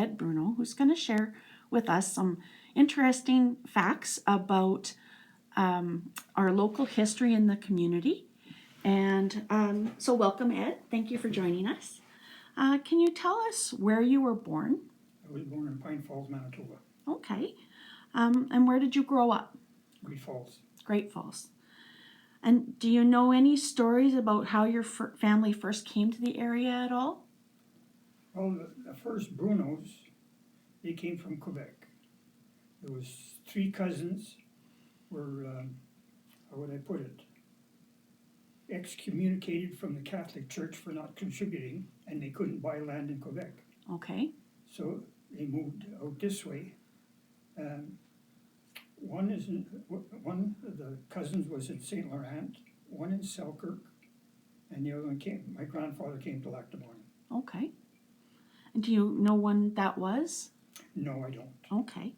Ed Bruneau, who's going to share with us some interesting facts about our local history in the community. And so welcome, Ed. Thank you for joining us. Can you tell us where you were born? I was born in Pine Falls, Manitoba. Okay. And where did you grow up? Great Falls. Great Falls. And do you know any stories about how your family first came to the area at all? Well, the first Bruneaus, they came from Quebec. There was 3 cousins were, how would I put it, excommunicated from the Catholic Church for not contributing, and they couldn't buy land in Quebec. Okay. So they moved out this way. One of the cousins was in St. Laurent, one in Selkirk, and the other one my grandfather came to Lactamon. Okay. And do you know when that was? No, I don't. Okay.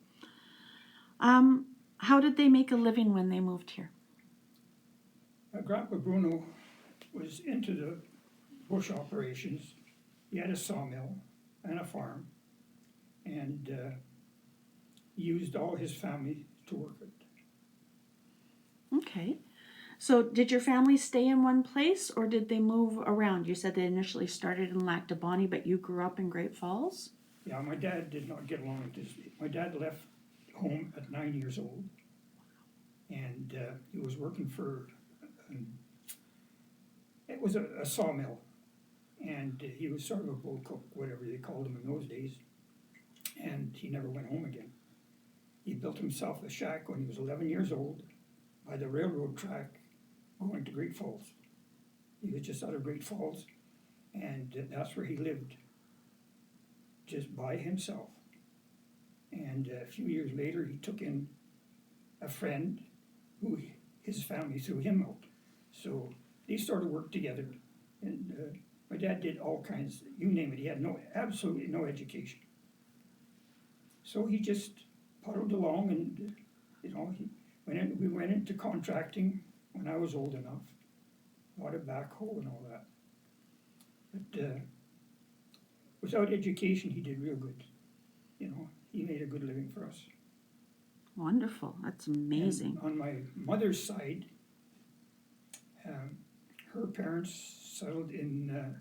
How did they make a living when they moved here? Grandpa Bruno was into the bush operations. He had a sawmill and a farm, and he used all his family to work it. Okay. So did your family stay in one place or did they move around? You said they initially started in Lactabani, but you grew up in Great Falls? Yeah, my dad did not get along with this. My dad left home at 9 years old, and he was working for, it was a sawmill, and he was sort of a bull cook, whatever they called him in those days, and he never went home again. He built himself a shack when he was 11 years old by the railroad track going to Great Falls. He was just out of Great Falls, and that's where he lived, just by himself. And a few years later, he took in a friend who his family threw him out. So they started to work together, and my dad did all kinds, you name it. He had absolutely no education. So he just puddled along, and we went into contracting when I was old enough. Bought a backhoe and all that. But without education, he did real good. He made a good living for us. Wonderful. That's amazing. And on my mother's side, her parents settled in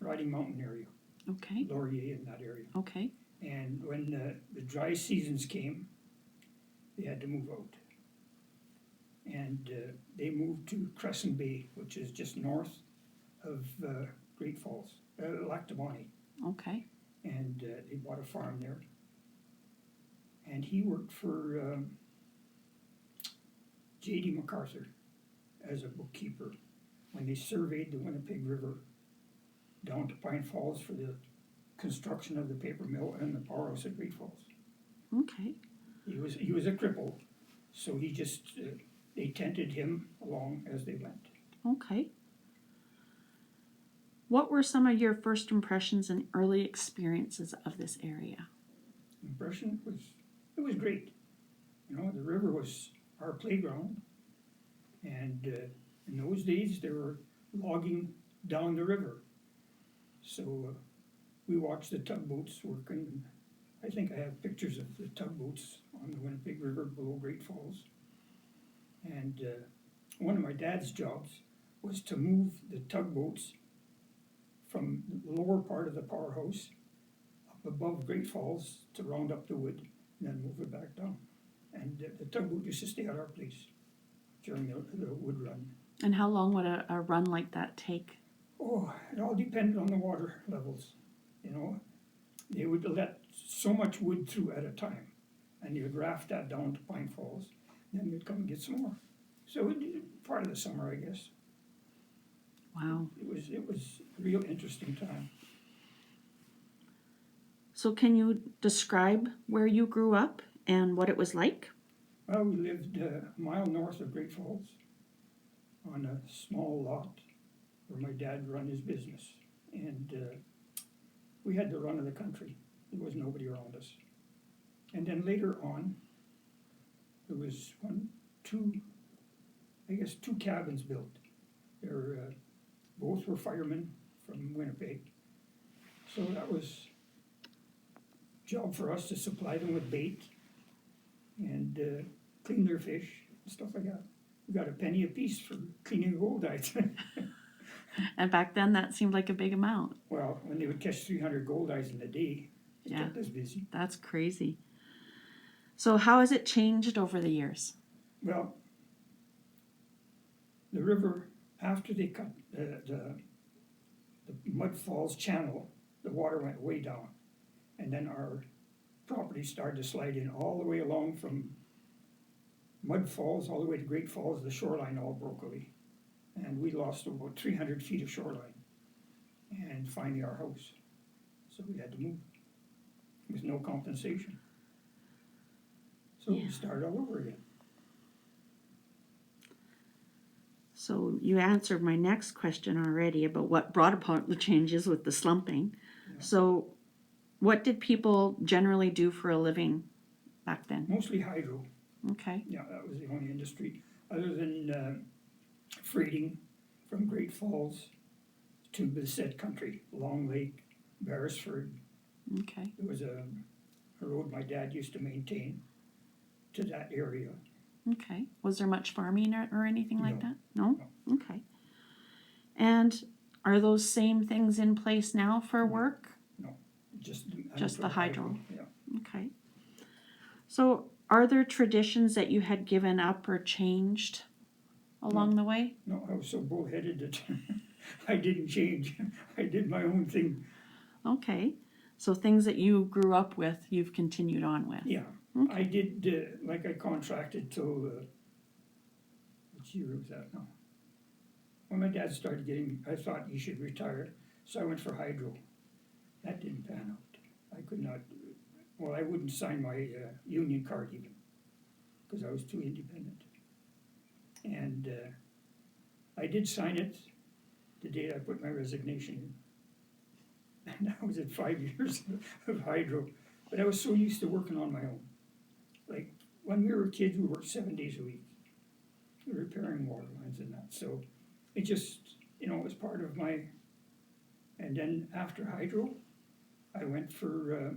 Riding Mountain area. Okay. Laurier in that area. Okay. And when the dry seasons came, they had to move out. And they moved to Crescent Bay, which is just north of Great Falls, Lactamani. Okay. And they bought a farm there. And he worked for J.D. MacArthur as a bookkeeper when they surveyed the Winnipeg River down to Pine Falls for the construction of the paper mill and the powerhouse at Great Falls. Okay. He was a cripple, so he just they tented him along as they went. Okay. What were some of your first impressions and early experiences of this area? Impression was, it was great. The river was our playground, and in those days they were logging down the river. So we watched the tugboats working. And I think I have pictures of the tugboats on the Winnipeg River below Great Falls. And one of my dad's jobs was to move the tugboats from the lower part of the powerhouse up above Great Falls to round up the wood and then move it back down. And the tugboat used to stay at our place during the wood run. And how long would a run like that take? Oh, it all depended on the water levels. They would let so much wood through at a time, and you'd raft that down to Pine Falls, and then you'd come and get some more. So part of the summer, I guess. Wow. It was a real interesting time. So can you describe where you grew up and what it was like? Well, we lived a mile north of Great Falls on a small lot where my dad ran his business. And we had the run of the country. There was nobody around us. And then later on, there was two cabins built. Both were firemen from Winnipeg. So that was job for us to supply them with bait and clean their fish and stuff like that. We got a penny apiece for cleaning goldeyes. And back then, that seemed like a big amount. Well, when they would catch 300 goldeyes in a day, it Yeah. kept us busy. That's crazy. So how has it changed over the years? Well, the river, after they cut the Mud Falls channel, the water went way down. And then our property started to slide in all the way along from Mud Falls all the way to Great Falls. The shoreline all broke away. And we lost about 300 feet of shoreline. And finally our house. So we had to move with no compensation. So we started all over again. So you answered my next question already about what brought about the changes with the slumping. Yeah. So what did people generally do for a living back then? Mostly hydro. Okay. Yeah, that was the only industry, other than freighting from Great Falls to Bissett Country, Long Lake, Beresford. Okay. There was a road my dad used to maintain to that area. Okay. Was there much farming or anything like No. that? No? Okay. And are those same things in place now for work? Just the hydro. Yeah. Okay. So are there traditions that you had given up or changed along the way? No, I was so bullheaded that I didn't change. I did my own thing. Okay. So things that you grew up with, you've continued on with. Yeah. Okay. I did, like I contracted till, what year was that now? When my dad started getting, I thought he should retire, so I went for hydro. That didn't pan out. I could not, well, I wouldn't sign my union card even, because I was too independent. And I did sign it the day I put my resignation in. And that was at 5 years of hydro. But I was so used to working on my own. Like, when we were kids, we worked 7 days a week, repairing water lines and that. So it just, it was part of my, and then after hydro, I went for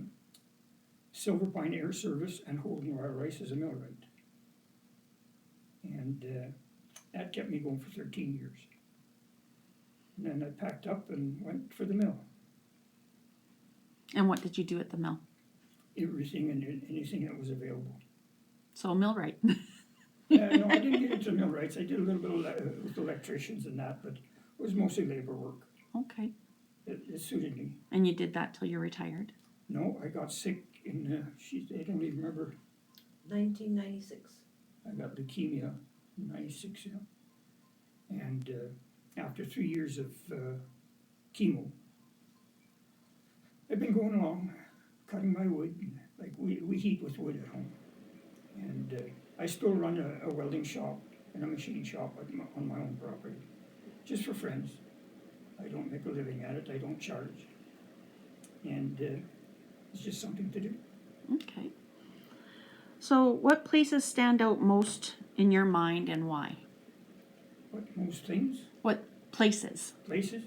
Silver Pine Air Service and Holden Royal Rice as a millwright. And that kept me going for 13 years. And then I packed up and went for the mill. And what did you do at the mill? Everything and anything that was available. So a millwright. No, I didn't get into millwrights. I did a little bit with electricians and that, but it was mostly labor work. Okay. It suited me. And you did that till you're retired? No, I got sick in, I don't even remember. 1996. I got leukemia in 96, yeah. And after 3 years of chemo, I've been going along, cutting my wood. Like we heat with wood at home. And I still run a welding shop and a machine shop on my own property, just for friends. I don't make a living at it, I don't charge. And it's just something to do. Okay. So what places stand out most in your mind and why? But most things, What places? places,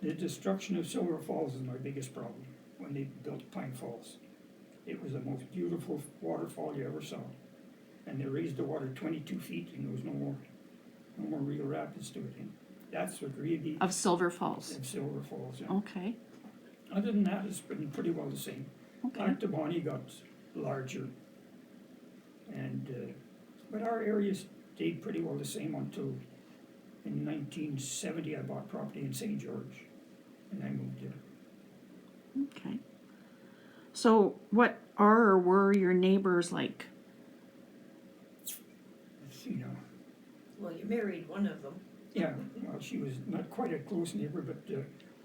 the destruction of Silver Falls is my biggest problem when they built Pine Falls. It was the most beautiful waterfall you ever saw. And they raised the water 22 feet and there was no more real rapids to it. And that's what really, Of Silver Falls. of Silver Falls. Yeah. Okay. Other than that, it's been pretty well the same. Okay. Lac de Bonnie got larger. And, but our area stayed pretty well the same until in 1970 I bought property in St. George and I moved there. Okay. So what are or were your neighbors like? Let's see now. Well, you married one of them. Yeah, well, she was not quite a close neighbor, but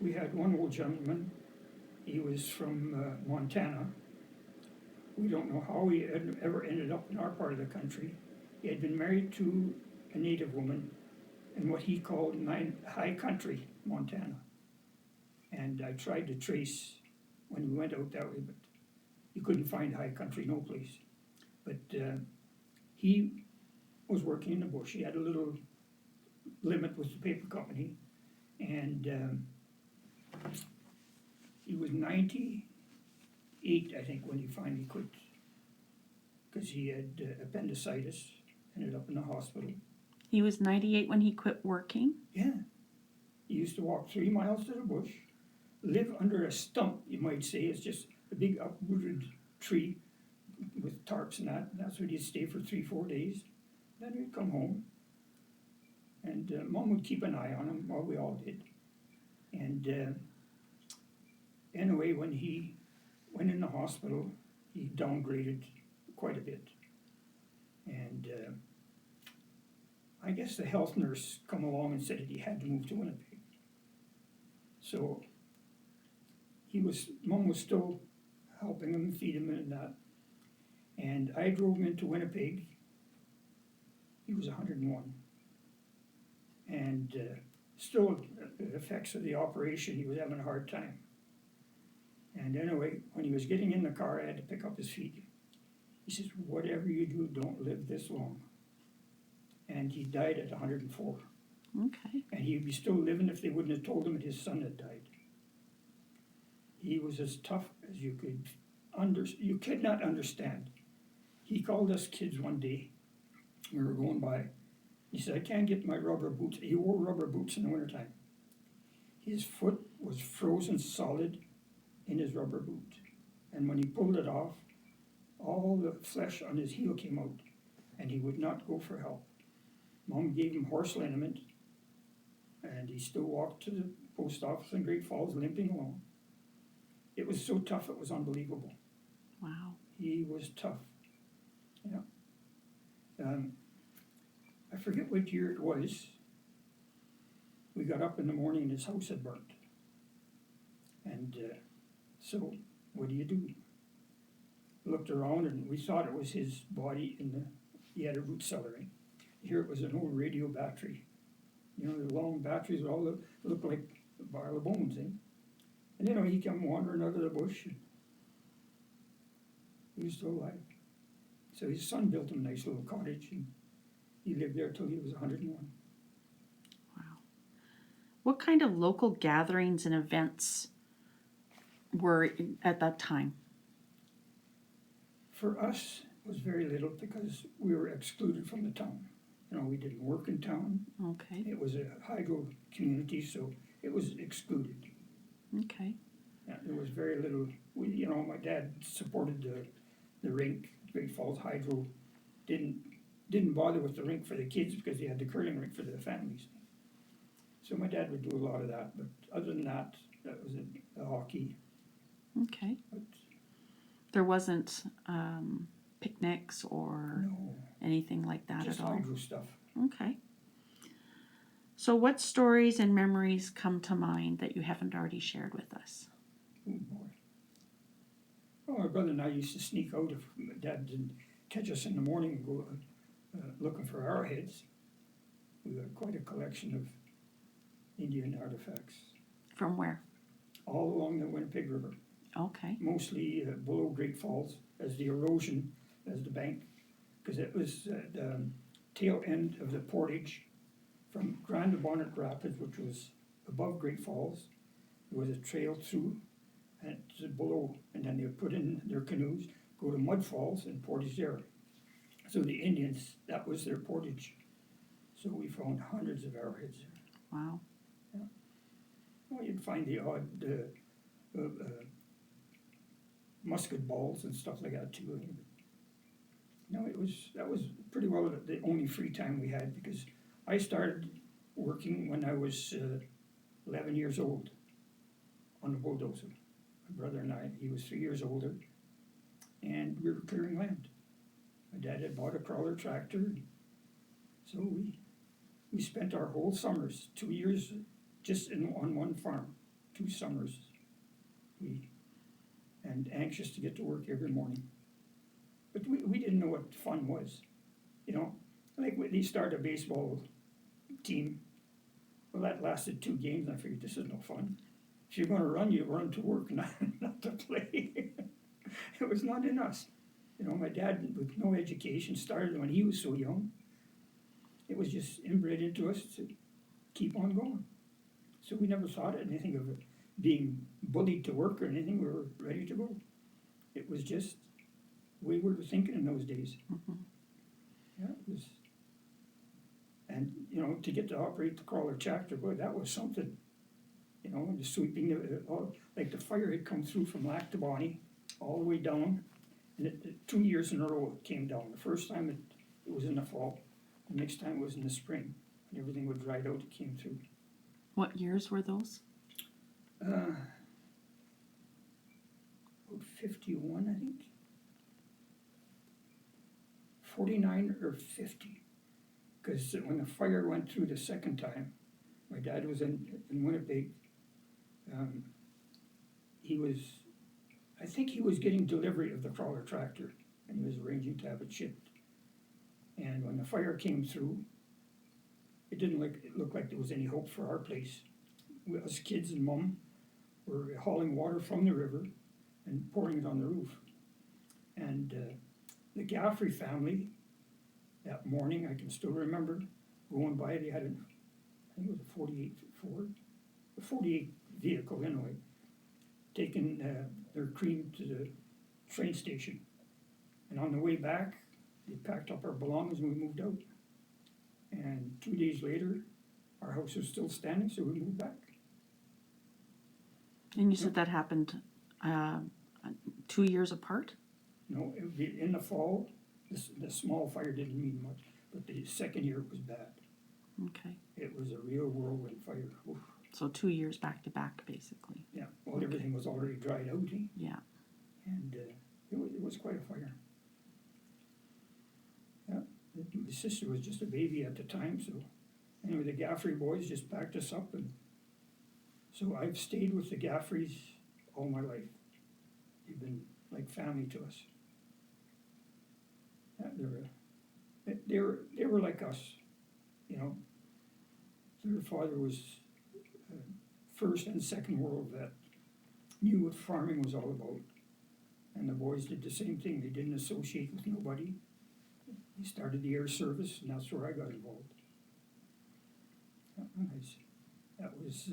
we had one old gentleman. He was from Montana. We don't know how he ever ended up in our part of the country. He had been married to a native woman in what he called high country, Montana. And I tried to trace when we went out that way, but you couldn't find high country no place. But he was working in the bush. He had a little limit with the paper company, and he was 98 98, I think, when he finally quit. Because he had appendicitis, ended up in the hospital. He was 98 when he quit working. Yeah. He used to walk 3 miles to the bush, live under a stump, you might say. It's just a big uprooted tree with tarps and that. And that's where he'd stay for 3-4 days. Then he'd come home. And Mom would keep an eye on him, well, we all did. And anyway, when he went in the hospital, he downgraded quite a bit. And I guess the health nurse come along and said that he had to move to Winnipeg. So Mom was still helping him, feed him and that. And I drove him into Winnipeg. He was 101. And still, the effects of the operation, he was having a hard time. And anyway, when he was getting in the car, I had to pick up his feet. He says, whatever you do, don't live this long. And he died at 104. Okay. And he'd be still living if they wouldn't have told him that his son had died. He was as tough as you could not understand. He called us kids one day. We were going by. He said, I can't get my rubber boots. He wore rubber boots in the wintertime. His foot was frozen solid in his rubber boot. And when he pulled it off, all the flesh on his heel came out, and he would not go for help. Mom gave him horse liniment, and he still walked to the post office in Great Falls, limping along. It was so tough, it was unbelievable. Wow. He was tough. Yeah. I forget what year it was. We got up in the morning and his house had burnt. And so, what do you do? Looked around and we thought it was his body he had a root cellar in. Here it was an old radio battery. You know, the long batteries all look like a pile of bones, eh? And he came wandering out of the bush and he was still alive. So his son built him a nice little cottage and he lived there till he was 101. Wow. What kind of local gatherings and events were at that time? For us, it was very little because we were excluded from the town. We didn't work in town. Okay. It was a hydro community, so it was excluded. Okay. Yeah, there was very little. My dad supported the rink. Great Falls Hydro didn't bother with the rink for the kids because they had the curling rink for the families. So my dad would do a lot of that, but other than that, that was it. The hockey. Okay. But There wasn't picnics or no, anything like that just at all? hydro stuff. Okay. So what stories and memories come to mind that you haven't already shared with us? Oh boy. Well, my brother and I used to sneak out if my dad didn't catch us in the morning and go looking for arrowheads. We got quite a collection of Indian artifacts From where? all along the Winnipeg River, Okay. mostly below Great Falls as the erosion, as the bank, because it was the tail end of the portage from Grand Bonnet Rapids, which was above Great Falls. There was a trail through and below, and then they would put in their canoes, go to Mud Falls and portage there. So the Indians, that was their portage. So we found hundreds of arrowheads there. Wow. Well, you'd find the odd musket balls and stuff like that too. No, that was pretty well the only free time we had because I started working when I was 11 years old on the bulldozer. My brother and I, he was 3 years older, and we were clearing land. My dad had bought a crawler tractor, so we spent our whole summers, 2 years, just on one farm, 2 summers. And anxious to get to work every morning. But we didn't know what fun was. Like when they started a baseball team, well, that lasted 2 games, and I figured this is no fun. If you're going to run, you run to work, not to play. It was not in us. My dad, with no education, started when he was so young. It was just inbred into us to keep on going. So we never thought anything of it being bullied to work or anything. We were ready to go. was just the way we were thinking in those days. Yeah, it was, and, you know, to get to operate the crawler tractor, boy, that was something. You know, just sweeping like the fire had come through from Lac to Bonnie, all the way down, and 2 years in a row it came down. The first time it was in the fall, the next time it was in the spring, and everything would dry out, it came through. What years were those? About 51, I think. 49 or 50. Because when the fire went through the second time, my dad was in Winnipeg. I think he was getting delivery of the crawler tractor, and he was arranging to have it shipped. And when the fire came through, it didn't look like there was any hope for our place. Us kids and Mom were hauling water from the river and pouring it on the roof. And the Gaffrey family, that morning, I can still remember going by. They had I think it was a 48 Ford, a 48 vehicle anyway, taking their cream to the train station. And on the way back, they packed up our belongings and we moved out. And 2 days later, our house was still standing, so we moved back. And you said that happened 2 years apart? No, it would be in the fall. The small fire didn't mean much, but the second year it was bad. Okay. It was a real whirlwind fire. Oof. So 2 years back to back, basically. Yeah, well, everything was already dried out, eh? Yeah. And it was quite a fire. Yeah, my sister was just a baby at the time, so anyway, the Gaffrey boys just packed us up, and so I've stayed with the Gaffreys all my life. They've been like family to us. Yeah, they were like us, you know. Their father was First and Second World vet, knew what farming was all about, and the boys did the same thing. They didn't associate with nobody. They started the air service, and that's where I got involved. That was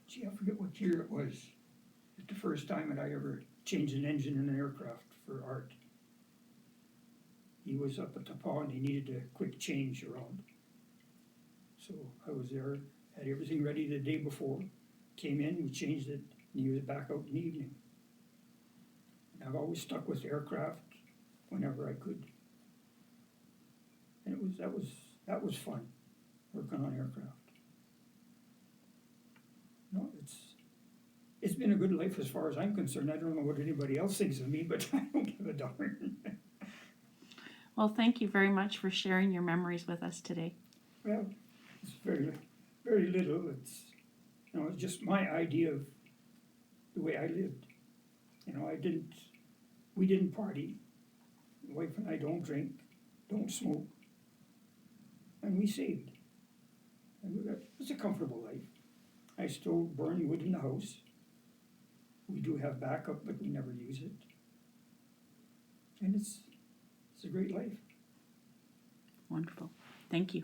gee, I forget what year it was. It's the first time that I ever changed an engine in an aircraft for Art. He was up at the pond, he needed a quick change around. So I was there, had everything ready the day before, came in, we changed it, and he was back out in the evening. And I've always stuck with aircraft whenever I could. And that was fun, working on aircraft. No, it's been a good life as far as I'm concerned. I don't know what anybody else thinks of me, but I don't give a darn. Well, thank you very much for sharing your memories with us today. Well, it's very, very little. It's, you know, it's just my idea of the way I lived. You know, we didn't party. My wife and I don't drink, don't smoke, and we saved. And it's a comfortable life. I still burn wood in the house. We do have backup, but we never use it. And it's a great life. Wonderful. Thank you.